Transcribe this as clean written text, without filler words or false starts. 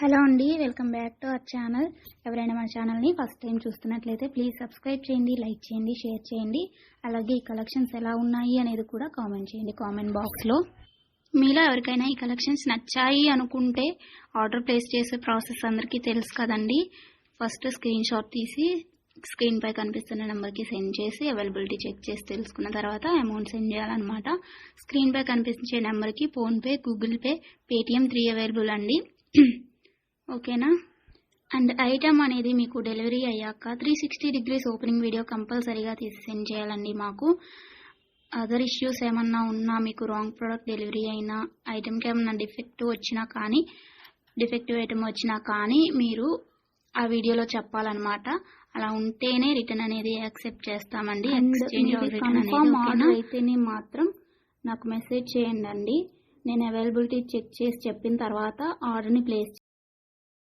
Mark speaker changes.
Speaker 1: Hello అండి, welcome back to our channel. ఎవరైనా మన ఛానల్ని ఫస్ట్ టైం చూస్తున్నట్లయితే ప్లీజ్ సబ్స్క్రైబ్ చేయండి, లైక్ చేయండి, షేర్ చేయండి. అలాగే ఈ కలెక్షన్స్ ఎలా ఉన్నాయి అనేది కూడా కామెంట్ చేయండి కామెంట్ బాక్స్లో. మీలో ఎవరికైనా ఈ కలెక్షన్స్ నచ్చాయి అనుకుంటే ఆర్డర్ ప్లేస్ చేసే ప్రాసెస్ అందరికీ తెలుసు కదండి. ఫస్ట్ స్క్రీన్ షాట్ తీసి స్క్రీన్ పై కనిపిస్తున్న నెంబర్కి సెండ్ చేసి అవైలబిలిటీ చెక్ చేసి తెలుసుకున్న తర్వాత అమౌంట్ సెండ్ చేయాలన్నమాట. స్క్రీన్ పై కనిపించే నెంబర్కి PhonePe, Google pay, Paytm 3 available అండి. ఓకేనా. అండ్ ఐటమ్ అనేది మీకు డెలివరీ అయ్యాక 360 degrees ఓపెనింగ్ వీడియో కంపల్సరీగా తీసి సెండ్ చేయాలండి. మాకు అదర్ ఇష్యూస్ ఏమన్నా ఉన్నా, మీకు రాంగ్ ప్రోడక్ట్ డెలివరీ అయినా, ఐటమ్కి ఏమన్నా డిఫెక్టివ్ ఐటమ్ వచ్చినా కానీ మీరు ఆ వీడియోలో చెప్పాలన్నమాట. అలా ఉంటేనే రిటర్న్ అనేది యాక్సెప్ట్ చేస్తామండి. ఆర్డర్ అయితేనే మాత్రం నాకు మెసేజ్ చేయండి. నేను అవైలబిలిటీ చెక్ చేసి చెప్పిన తర్వాత ఆర్డర్ని ప్లేస్